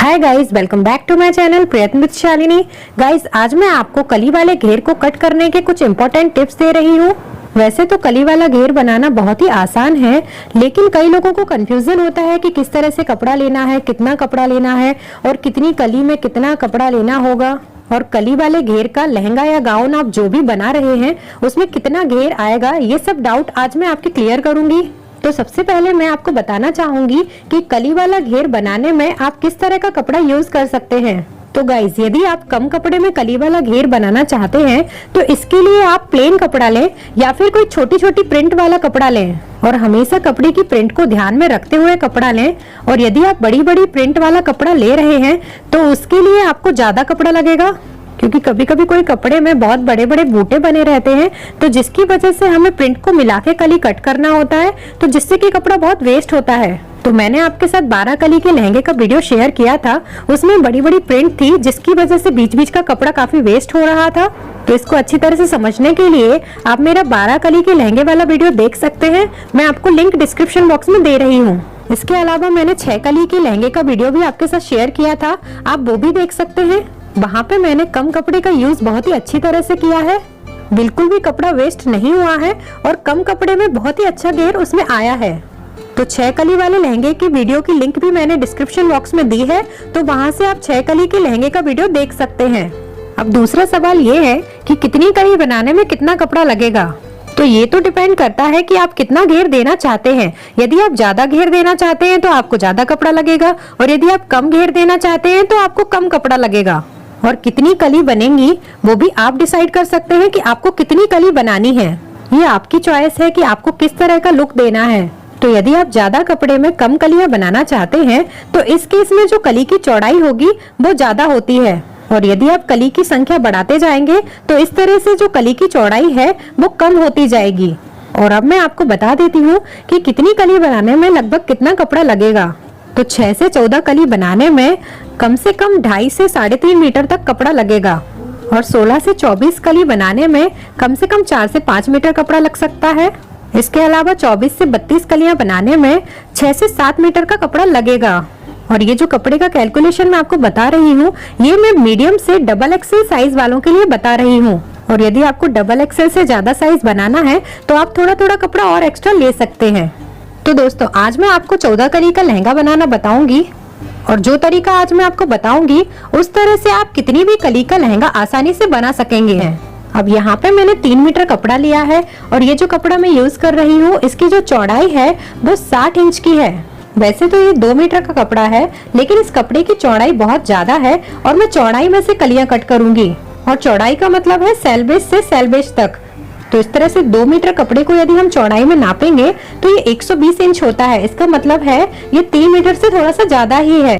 Hi guys, welcome back to my channel Prayatna with Shalini. Guys, आज मैं आपको कली वाले घेर को कट करने के कुछ इंपॉर्टेंट टिप्स दे रही हूँ। वैसे तो कली वाला घेर बनाना बहुत ही आसान है, लेकिन कई लोगों को कंफ्यूजन होता है कि किस तरह से कपड़ा लेना है, कितना कपड़ा लेना है और कितनी कली में कितना कपड़ा लेना होगा, और कली वाले घेर का लहंगा या गाउन आप जो भी बना रहे हैं उसमें कितना घेर आएगा। ये सब डाउट आज मैं आपके क्लियर करूंगी। तो सबसे पहले मैं आपको बताना चाहूंगी कि कली वाला घेर बनाने में आप किस तरह का कपड़ा यूज कर सकते हैं। तो गाइज, यदि आप कम कपड़े में कली वाला घेर बनाना चाहते हैं तो इसके लिए आप प्लेन कपड़ा लें या फिर कोई छोटी छोटी प्रिंट वाला कपड़ा लें, और हमेशा कपड़े की प्रिंट को ध्यान में रखते हुए कपड़ा लें। और यदि आप बड़ी बड़ी प्रिंट वाला कपड़ा ले रहे हैं तो उसके लिए आपको ज्यादा कपड़ा लगेगा, क्योंकि कभी कभी कोई कपड़े में बहुत बड़े बड़े बूटे बने रहते हैं, तो जिसकी वजह से हमें प्रिंट को मिला के कली कट करना होता है, तो जिससे कि कपड़ा बहुत वेस्ट होता है। तो मैंने आपके साथ 12 कली के लहंगे का वीडियो शेयर किया था, उसमें बड़ी बड़ी प्रिंट थी जिसकी वजह से बीच बीच का कपड़ा काफी वेस्ट हो रहा था। तो इसको अच्छी तरह से समझने के लिए आप मेरा 12 कली के लहंगे वाला वीडियो देख सकते हैं। मैं आपको लिंक डिस्क्रिप्शन बॉक्स में दे रही हूँ। इसके अलावा मैंने 6 कली के लहंगे का वीडियो भी आपके साथ शेयर किया था, आप वो भी देख सकते हैं। वहाँ पे मैंने कम कपड़े का यूज बहुत ही अच्छी तरह से किया है, बिल्कुल भी कपड़ा वेस्ट नहीं हुआ है और कम कपड़े में बहुत ही अच्छा घेर उसमें आया है। तो 6 कली वाले लहंगे की वीडियो की लिंक भी मैंने डिस्क्रिप्शन बॉक्स में दी है, तो वहाँ से आप 6 कली के लहंगे का वीडियो देख सकते हैं। अब दूसरा सवाल ये है कि कितनी कली बनाने में कितना कपड़ा लगेगा। तो ये तो डिपेंड करता है कि आप कितना घेर देना चाहते हैं। यदि आप ज्यादा घेर देना चाहते हैं तो आपको ज्यादा कपड़ा लगेगा, और यदि आप कम घेर देना चाहते हैं तो आपको कम कपड़ा लगेगा। और कितनी कली बनेंगी वो भी आप डिसाइड कर सकते हैं कि आपको कितनी कली बनानी है। ये आपकी चॉइस है कि आपको किस तरह का लुक देना है। तो यदि आप ज्यादा कपड़े में कम कलियां बनाना चाहते हैं तो इस केस में जो कली की चौड़ाई होगी वो ज्यादा होती है, और यदि आप कली की संख्या बढ़ाते जाएंगे तो इस तरह से जो कली की चौड़ाई है वो कम होती जाएगी। और अब मैं आपको बता देती हूँ कि कितनी कली बनाने में लगभग कितना कपड़ा लगेगा। तो 6 से 14 कली बनाने में कम से कम 2.5 से 3.5 मीटर तक कपड़ा लगेगा, और 16 से 24 कली बनाने में कम से कम 4 से 5 मीटर कपड़ा लग सकता है। इसके अलावा 24 से 32 कलियां बनाने में 6 से 7 मीटर का कपड़ा लगेगा। और ये जो कपड़े का कैलकुलेशन मैं आपको बता रही हूँ, ये मैं मीडियम से डबल एक्सेल साइज वालों के लिए बता रही हूँ। और यदि आपको डबल एक्सेल से ज्यादा साइज बनाना है तो आप थोड़ा थोड़ा कपड़ा और एक्स्ट्रा ले सकते हैं। तो दोस्तों, आज मैं आपको 14 कली का लहंगा बनाना बताऊंगी, और जो तरीका आज मैं आपको बताऊंगी उस तरह से आप कितनी भी कली का लहंगा आसानी से बना सकेंगे। अब यहाँ पे मैंने 3 मीटर कपड़ा लिया है, और ये जो कपड़ा मैं यूज कर रही हूँ इसकी जो चौड़ाई है वो 60 इंच की है। वैसे तो ये 2 मीटर का कपड़ा है, लेकिन इस कपड़े की चौड़ाई बहुत ज्यादा है और मैं चौड़ाई में से कलियां कट करूंगी। और चौड़ाई का मतलब है सेलबेस से सेलबेस तक। तो इस तरह से 2 मीटर कपड़े को यदि हम चौड़ाई में नापेंगे तो ये 120 इंच होता है। इसका मतलब है ये 3 मीटर से थोड़ा सा ज्यादा ही है।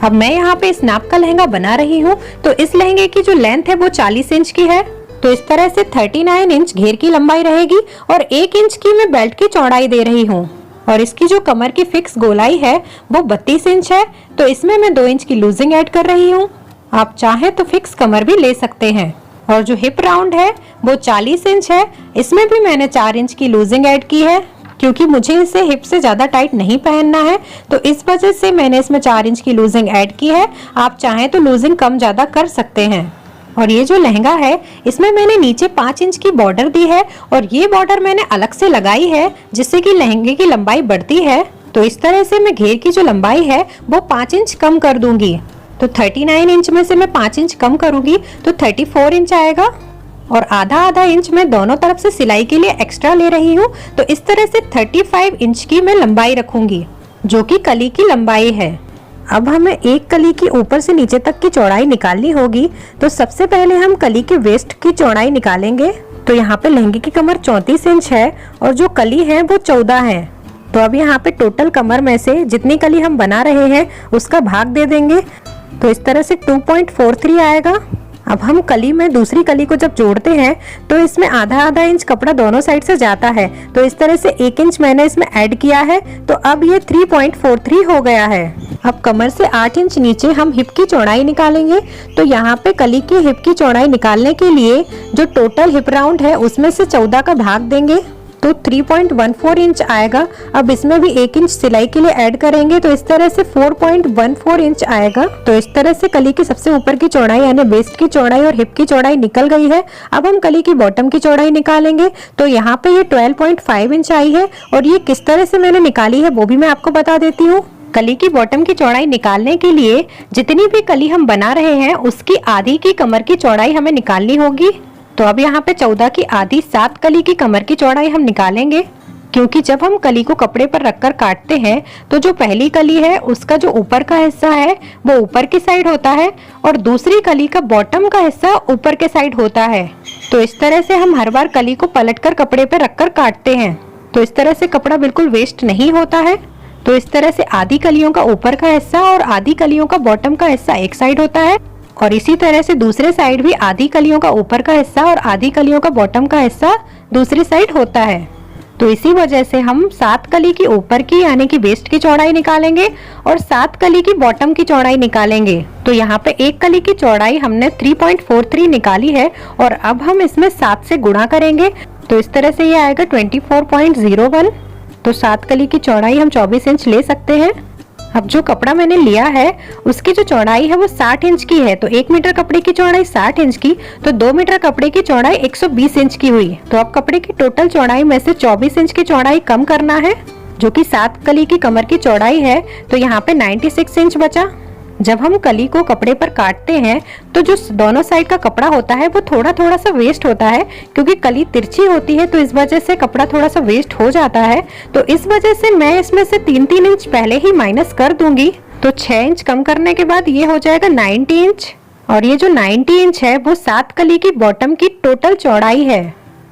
अब मैं यहाँ पे इस नाप का लहंगा बना रही हूँ, तो इस लहंगे की जो लेंथ है वो 40 इंच की है। तो इस तरह से 39 इंच घेर की लंबाई रहेगी, और 1 इंच की मैं बेल्ट की चौड़ाई दे रही हूँ। और इसकी जो कमर की फिक्स गोलाई है वो 32 इंच है, तो इसमें मैं 2 इंच की लूजिंग ऐड कर रही हूँ। आप चाहें तो फिक्स कमर भी ले सकते हैं। और जो हिप राउंड है वो 40 इंच है, इसमें भी मैंने 4 इंच की लूजिंग ऐड की है, क्योंकि मुझे इसे हिप से ज्यादा टाइट नहीं पहनना है, तो इस वजह से मैंने इसमें 4 इंच की लूजिंग ऐड की है। आप चाहें तो लूजिंग कम ज्यादा कर सकते हैं। और ये जो लहंगा है इसमें मैंने नीचे 5 इंच की बॉर्डर दी है, और ये बॉर्डर मैंने अलग से लगाई है जिससे कि लहंगे की लंबाई बढ़ती है। तो इस तरह से मैं घेर की जो लंबाई है वो 5 इंच कम कर दूंगी। तो 39 इंच में से मैं 5 इंच कम करूंगी तो 34 इंच आएगा, और आधा आधा इंच मैं दोनों तरफ से सिलाई के लिए एक्स्ट्रा ले रही हूँ। तो इस तरह से 35 इंच की मैं लंबाई रखूंगी, जो कि कली की लंबाई है। अब हमें एक कली की ऊपर से नीचे तक की चौड़ाई निकालनी होगी। तो सबसे पहले हम कली के वेस्ट की चौड़ाई निकालेंगे। तो यहाँ पे लहंगे की कमर 34 इंच है और जो कली है वो 14 है। तो अब यहाँ पे टोटल कमर में से जितनी कली हम बना रहे हैं उसका भाग दे देंगे। तो इस तरह से 2.43 आएगा। अब हम कली में दूसरी कली को जब जोड़ते हैं तो इसमें आधा आधा इंच कपड़ा दोनों साइड से जाता है, तो इस तरह से 1 इंच मैंने इसमें ऐड किया है। तो अब ये 3.43 हो गया है। अब कमर से 8 इंच नीचे हम हिप की चौड़ाई निकालेंगे। तो यहाँ पे कली की हिप की चौड़ाई निकालने के लिए जो टोटल हिप राउंड है उसमें से 14 का भाग देंगे। तो 3.14 इंच आएगा। अब इसमें भी 1 इंच सिलाई के लिए ऐड करेंगे तो इस तरह से 4.14 इंच आएगा। तो इस तरह से कली की सबसे ऊपर की चौड़ाई यानी वेस्ट की चौड़ाई और हिप की चौड़ाई निकल गई है। अब हम कली की बॉटम की चौड़ाई निकालेंगे। तो यहाँ पे ये 12.5 इंच आई है और ये किस तरह से मैंने निकाली है वो भी मैं आपको बता देती हूँ। कली की बॉटम की चौड़ाई निकालने के लिए जितनी भी कली हम बना रहे हैं उसकी आधी की कमर की चौड़ाई हमें निकालनी होगी। तो अब यहाँ पे 14 की आधी 7 कली की कमर की चौड़ाई हम निकालेंगे, क्योंकि जब हम कली को कपड़े पर रखकर काटते हैं तो जो पहली कली है उसका जो ऊपर का हिस्सा है वो ऊपर की साइड होता है और दूसरी कली का बॉटम का हिस्सा ऊपर के साइड होता है। तो इस तरह से हम हर बार कली को पलटकर कपड़े पर रखकर काटते हैं। तो इस तरह से कपड़ा बिल्कुल वेस्ट नहीं होता है। तो इस तरह से आधी कलियों का ऊपर का हिस्सा और आधी कलियों का बॉटम का हिस्सा एक साइड होता है और इसी तरह से दूसरे साइड भी आधी कलियों का ऊपर का हिस्सा और आधी कलियों का बॉटम का हिस्सा दूसरी साइड होता है। तो इसी वजह से हम 7 कली की ऊपर की यानी कि वेस्ट की चौड़ाई निकालेंगे और 7 कली की बॉटम की चौड़ाई निकालेंगे। तो यहाँ पे एक कली की चौड़ाई हमने 3.43 निकाली है और अब हम इसमें 7 से गुणा करेंगे। तो इस तरह से ये आएगा 24.01। तो 7 कली की चौड़ाई हम 24 इंच ले सकते हैं। अब जो कपड़ा मैंने लिया है उसकी जो चौड़ाई है वो 60 इंच की है। तो 1 मीटर कपड़े की चौड़ाई 60 इंच की, तो 2 मीटर कपड़े की चौड़ाई 120 इंच की हुई। तो अब कपड़े की टोटल चौड़ाई में से 24 इंच की चौड़ाई कम करना है, जो कि 7 कली की कमर की चौड़ाई है। तो यहाँ पे 96 इंच बचा। जब हम कली को कपड़े पर काटते हैं तो जो दोनों साइड का कपड़ा होता है वो थोड़ा थोड़ा सा वेस्ट होता है, क्योंकि कली तिरछी होती है तो इस वजह से कपड़ा थोड़ा सा वेस्ट हो जाता है। तो इस वजह से मैं इसमें से 3-3 इंच पहले ही माइनस कर दूंगी। तो 6 इंच कम करने के बाद ये हो जाएगा 90 इंच और ये जो 90 इंच है वो 7 कली की बॉटम की टोटल चौड़ाई है।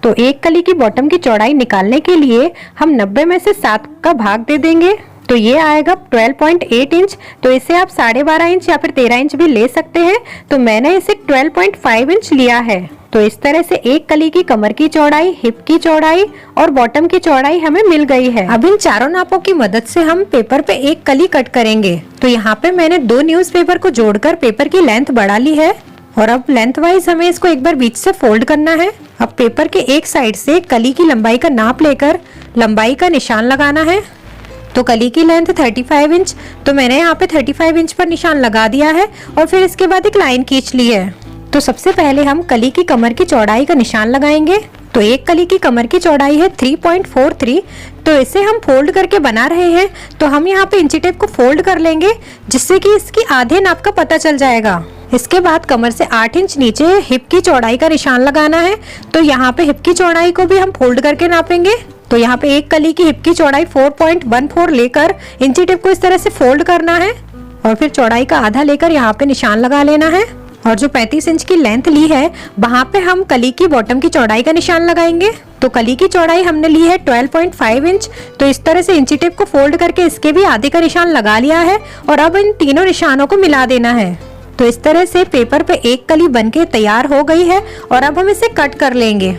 तो एक कली की बॉटम की चौड़ाई निकालने के लिए हम 90 में से 7 का भाग दे देंगे। तो ये आएगा 12.8 इंच। तो इसे आप 12.5 इंच या फिर 13 इंच भी ले सकते हैं। तो मैंने इसे 12.5 इंच लिया है। तो इस तरह से एक कली की कमर की चौड़ाई, हिप की चौड़ाई और बॉटम की चौड़ाई हमें मिल गई है। अब इन चारों नापों की मदद से हम पेपर पे एक कली कट करेंगे। तो यहाँ पे मैंने 2 न्यूज़पेपर को जोड़कर पेपर की लेंथ बढ़ा ली है और अब लेंथ वाइज हमें इसको एक बार बीच से फोल्ड करना है। अब पेपर के एक साइड से कली की लंबाई का नाप लेकर लंबाई का निशान लगाना है। तो कली की लेंथ 35 इंच, तो मैंने यहाँ पे 35 इंच पर निशान लगा दिया है और फिर इसके बाद एक लाइन खींच ली है। तो सबसे पहले हम कली की कमर की चौड़ाई का निशान लगाएंगे। तो एक कली की कमर की चौड़ाई है 3.43। तो इसे हम फोल्ड करके बना रहे हैं, तो हम यहाँ पे इंची टेप को फोल्ड कर लेंगे जिससे कि इसकी आधे नाप का पता चल जाएगा। इसके बाद कमर से 8 इंच नीचे हिप की चौड़ाई का निशान लगाना है। तो यहाँ पे हिप की चौड़ाई को भी हम फोल्ड करके नापेंगे। तो यहाँ पे एक कली की हिप की चौड़ाई 4.14 लेकर इंची टेप को इस तरह से फोल्ड करना है और फिर चौड़ाई का आधा लेकर यहाँ पे निशान लगा लेना है। और जो 35 इंच की लेंथ ली है वहां पे हम कली की बॉटम की चौड़ाई का निशान लगाएंगे। तो कली की चौड़ाई हमने ली है 12.5 इंच। तो इस तरह से इंची टेप को फोल्ड करके इसके भी आधे का निशान लगा लिया है और अब इन तीनों निशानों को मिला देना है। तो इस तरह से पेपर पे एक कली बनके तैयार हो गई है और अब हम इसे कट कर लेंगे।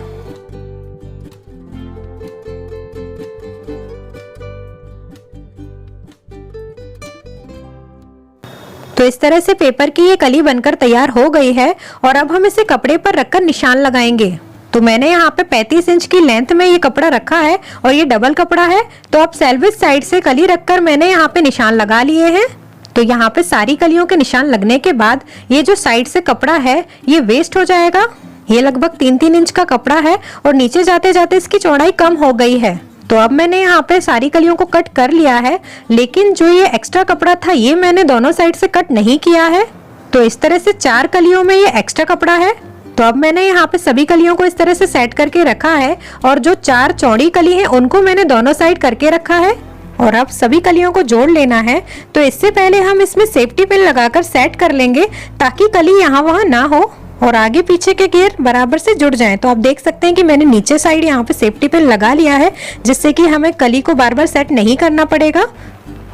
तो इस तरह से पेपर की ये कली बनकर तैयार हो गई है और अब हम इसे कपड़े पर रखकर निशान लगाएंगे। तो मैंने यहाँ पे 35 इंच की लेंथ में ये कपड़ा रखा है और ये डबल कपड़ा है। तो अब सेल्वेज साइड से कली रखकर मैंने यहाँ पे निशान लगा लिए हैं। तो यहाँ पे सारी कलियों के निशान लगने के बाद ये जो साइड से कपड़ा है ये वेस्ट हो जाएगा। ये लगभग 3-3 इंच का कपड़ा है और नीचे जाते जाते इसकी चौड़ाई कम हो गई है। तो अब मैंने यहाँ पे सारी कलियों को कट कर लिया है, लेकिन जो ये एक्स्ट्रा कपड़ा था ये मैंने दोनों साइड से कट नहीं किया है। तो इस तरह से 4 कलियों में ये एक्स्ट्रा कपड़ा है। तो अब मैंने यहाँ पे सभी कलियों को इस तरह से सेट करके रखा है और जो 4 चौड़ी कली है उनको मैंने दोनों साइड करके रखा है और अब सभी कलियों को जोड़ लेना है। तो इससे पहले हम इसमें सेफ्टी पिन लगाकर सेट कर लेंगे ताकि कली यहाँ वहाँ ना हो और आगे पीछे के घेर बराबर से जुड़ जाएं। तो आप देख सकते हैं कि मैंने नीचे साइड यहाँ पे सेफ्टी पिन लगा लिया है जिससे कि हमें कली को बार बार सेट नहीं करना पड़ेगा।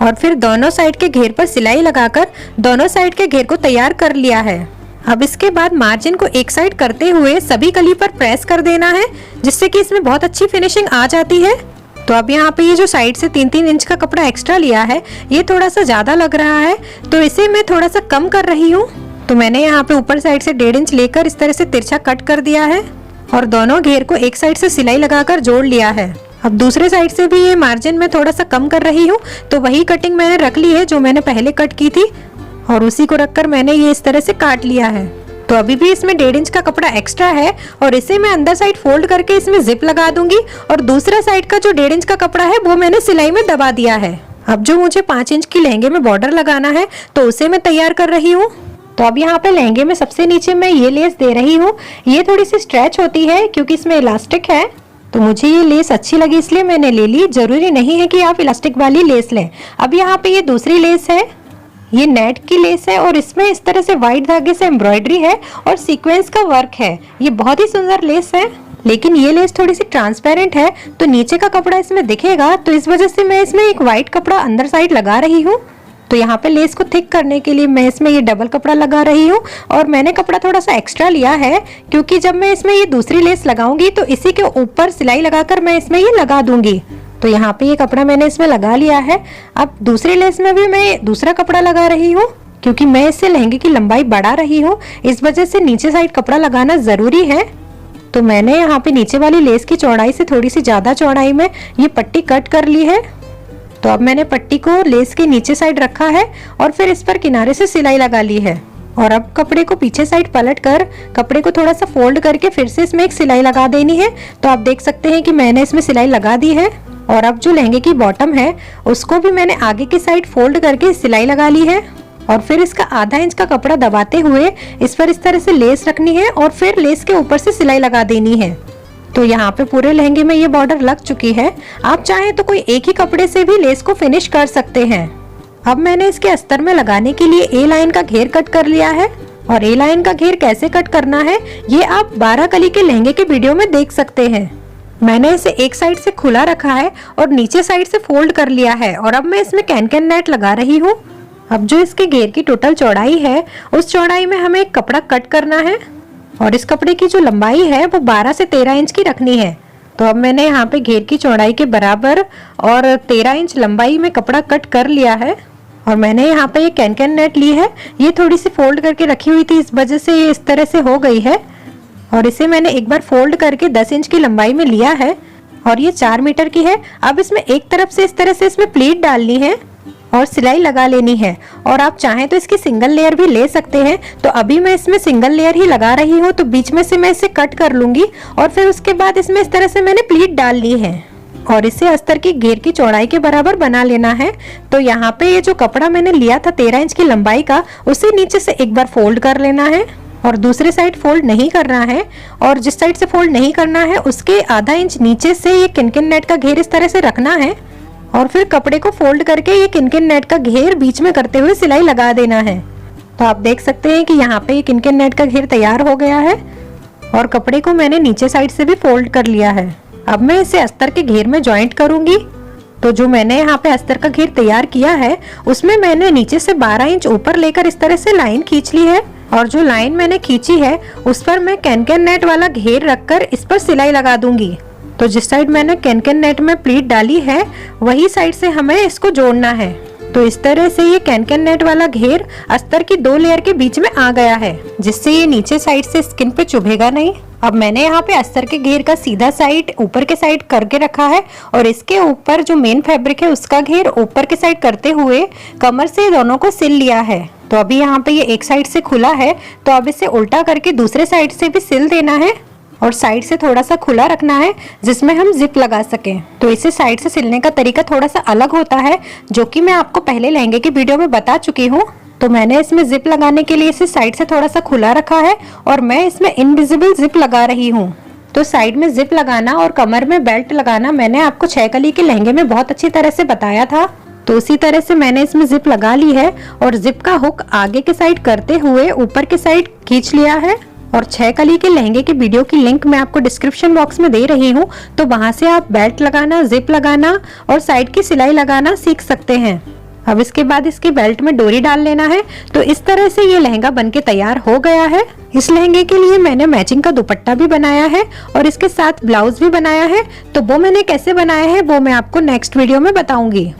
और फिर दोनों साइड के घेर पर सिलाई लगाकर दोनों साइड के घेर को तैयार कर लिया है। अब इसके बाद मार्जिन को एक साइड करते हुए सभी कली पर प्रेस कर देना है जिससे कि इसमें बहुत अच्छी फिनिशिंग आ जाती है। तो अब यहाँ पे ये जो साइड से 3-3 इंच का कपड़ा एक्स्ट्रा लिया है ये थोड़ा सा ज्यादा लग रहा है, तो इसे मैं थोड़ा सा कम कर रही हूँ। तो मैंने यहाँ पे ऊपर साइड से 1.5 इंच लेकर इस तरह से तिरछा कट कर दिया है और दोनों घेर को एक साइड से सिलाई लगाकर जोड़ लिया है। अब दूसरे साइड से भी ये मार्जिन में थोड़ा सा कम कर रही हूँ। तो वही कटिंग मैंने रख ली है जो मैंने पहले कट की थी और उसी को रखकर मैंने ये इस तरह से काट लिया है। तो अभी भी इसमें 1.5 इंच का कपड़ा एक्स्ट्रा है और इसे मैं अंदर साइड फोल्ड करके इसमें जिप लगा दूंगी और दूसरा साइड का जो 1.5 इंच का कपड़ा है वो मैंने सिलाई में दबा दिया है। अब जो मुझे 5 इंच की लहंगे में बॉर्डर लगाना है तो उसे मैं तैयार कर रही हूँ। तो अब यहाँ पे लहंगे में सबसे नीचे मैं ये लेस दे रही हूँ। ये थोड़ी सी स्ट्रेच होती है क्योंकि इसमें इलास्टिक है, तो मुझे ये लेस अच्छी लगी इसलिए मैंने ले ली। जरूरी नहीं है कि आप इलास्टिक वाली लेस लें। अब यहाँ पे ये दूसरी लेस है, ये नेट की लेस है और इसमें इस तरह से व्हाइट धागे से एम्ब्रॉयडरी है और सीक्वेंस का वर्क है। ये बहुत ही सुंदर लेस है, लेकिन ये लेस थोड़ी सी ट्रांसपेरेंट है तो नीचे का कपड़ा इसमें दिखेगा, तो इस वजह से मैं इसमें एक व्हाइट कपड़ा अंदर साइड लगा रही हूँ। तो यहाँ पे लेस को थिक करने के लिए मैं इसमें ये डबल कपड़ा लगा रही हूँ और मैंने कपड़ा थोड़ा सा एक्स्ट्रा लिया है क्योंकि जब मैं इसमें ये दूसरी लेस लगाऊंगी तो इसी के ऊपर सिलाई लगाकर मैं इसमें ये लगा दूंगी। तो यहाँ पे ये कपड़ा मैंने इसमें लगा लिया है। अब दूसरी लेस में भी मैं दूसरा कपड़ा लगा रही हूँ क्योंकि मैं इससे लहंगे की लंबाई बढ़ा रही हूँ, इस वजह से नीचे साइड कपड़ा लगाना जरूरी है। तो मैंने यहाँ पे नीचे वाली लेस की चौड़ाई से थोड़ी सी ज्यादा चौड़ाई में ये पट्टी कट कर ली है। तो अब मैंने पट्टी को लेस के नीचे साइड रखा है और फिर इस पर किनारे से सिलाई लगा ली है और अब कपड़े को पीछे साइड पलट कर कपड़े को थोड़ा सा फोल्ड करके फिर से इसमें एक सिलाई लगा देनी है। तो आप देख सकते हैं कि मैंने इसमें सिलाई लगा दी है और अब जो लहंगे की बॉटम है उसको भी मैंने आगे की साइड फोल्ड करके सिलाई लगा ली है और फिर इसका आधा इंच का कपड़ा दबाते हुए इस पर इस तरह से लेस रखनी है और फिर लेस के ऊपर से सिलाई लगा देनी है। तो यहाँ पे पूरे लहंगे में ये बॉर्डर लग चुकी है। आप चाहें तो कोई एक ही कपड़े से भी लेस को फिनिश कर सकते हैं। अब मैंने इसके अस्तर में लगाने के लिए ए लाइन का घेर कट कर लिया है और ए लाइन का घेर कैसे कट करना है ये आप 12 कली के लहंगे के वीडियो में देख सकते हैं। मैंने इसे एक साइड से खुला रखा है और नीचे साइड से फोल्ड कर लिया है और अब मैं इसमें कैन नेट लगा रही हूँ। अब जो इसके घेर की टोटल चौड़ाई है उस चौड़ाई में हमें एक कपड़ा कट करना है और इस कपड़े की जो लंबाई है वो 12 से 13 इंच की रखनी है। तो अब मैंने यहाँ पे घेर की चौड़ाई के बराबर और 13 इंच लंबाई में कपड़ा कट कर लिया है और मैंने यहाँ पे ये कैन नेट ली है। ये थोड़ी सी फोल्ड करके रखी हुई थी, इस वजह से ये इस तरह से हो गई है और इसे मैंने एक बार फोल्ड करके 10 इंच की लंबाई में लिया है और ये 4 मीटर की है। अब इसमें एक तरफ से इस तरह से इसमें प्लीट डालनी है और सिलाई लगा लेनी है और आप चाहें तो इसकी सिंगल लेयर भी ले सकते हैं। तो अभी मैं इसमें सिंगल लेयर ही लगा रही हूँ, तो बीच में से मैं इसे कट कर लूंगी और फिर उसके बाद इसमें इस तरह से मैंने प्लीट डाल ली है और इसे अस्तर की घेर की चौड़ाई के बराबर बना लेना है। तो यहाँ पे ये जो कपड़ा मैंने लिया था 13 इंच की लंबाई का, उसे नीचे से एक बार फोल्ड कर लेना है और दूसरे साइड फोल्ड नहीं करना है और जिस साइड से फोल्ड नहीं करना है उसके आधा इंच नीचे से ये किनकिन नेट का घेर इस तरह से रखना है और फिर कपड़े को फोल्ड करके ये किनकिन नेट का घेर बीच में करते हुए सिलाई लगा देना है। तो आप देख सकते हैं कि यहाँ पे ये किनकिन नेट का घेर तैयार हो गया है और कपड़े को मैंने नीचे साइड से भी फोल्ड कर लिया है। अब मैं इसे अस्तर के घेर में जॉइंट करूंगी। तो जो मैंने यहाँ पे अस्तर का घेर तैयार किया है उसमें मैंने नीचे से 12 इंच ऊपर लेकर इस तरह से लाइन खींच ली है और जो लाइन मैंने खींची है उस पर मैं कैन नेट वाला घेर रखकर इस पर सिलाई लगा दूंगी। तो जिस साइड मैंने कैन नेट में प्लीट डाली है वही साइड से हमें इसको जोड़ना है। तो इस तरह से ये कैन नेट वाला घेर अस्तर की 2 लेयर के बीच में आ गया है, जिससे ये नीचे साइड से स्किन पे चुभेगा नहीं। अब मैंने यहाँ पे अस्तर के घेर का सीधा साइड ऊपर के साइड करके रखा है और इसके ऊपर जो मेन फैब्रिक है उसका घेर ऊपर के साइड करते हुए कमर से दोनों को सिल लिया है। तो अभी यहाँ पे ये एक साइड से खुला है, तो अब इसे उल्टा करके दूसरे साइड से भी सिल देना है और साइड से थोड़ा सा खुला रखना है जिसमें हम जिप लगा सकें। तो इसे साइड से सिलने का तरीका थोड़ा सा अलग होता है, जो कि मैं आपको पहले लहंगे की वीडियो में बता चुकी हूँ। तो मैंने इसमें जिप लगाने के लिए इसे साइड से थोड़ा सा खुला रखा है और मैं इसमें इनविजिबल जिप लगा रही हूँ। तो साइड में जिप लगाना और कमर में बेल्ट लगाना मैंने आपको 6 कली के लहंगे में बहुत अच्छी तरह से बताया था। तो उसी तरह से मैंने इसमें जिप लगा ली है और जिप का हुक आगे के साइड करते हुए ऊपर के साइड खींच लिया है और 6 कली के लहंगे की वीडियो की लिंक मैं आपको डिस्क्रिप्शन बॉक्स में दे रही हूँ। तो वहां से आप बेल्ट लगाना, जिप लगाना और साइड की सिलाई लगाना सीख सकते हैं। अब इसके बाद इसके बेल्ट में डोरी डाल लेना है। तो इस तरह से ये लहंगा बनके तैयार हो गया है। इस लहंगे के लिए मैंने मैचिंग का दुपट्टा भी बनाया है और इसके साथ ब्लाउज भी बनाया है। तो वो मैंने कैसे बनाया है वो मैं आपको नेक्स्ट वीडियो में बताऊंगी।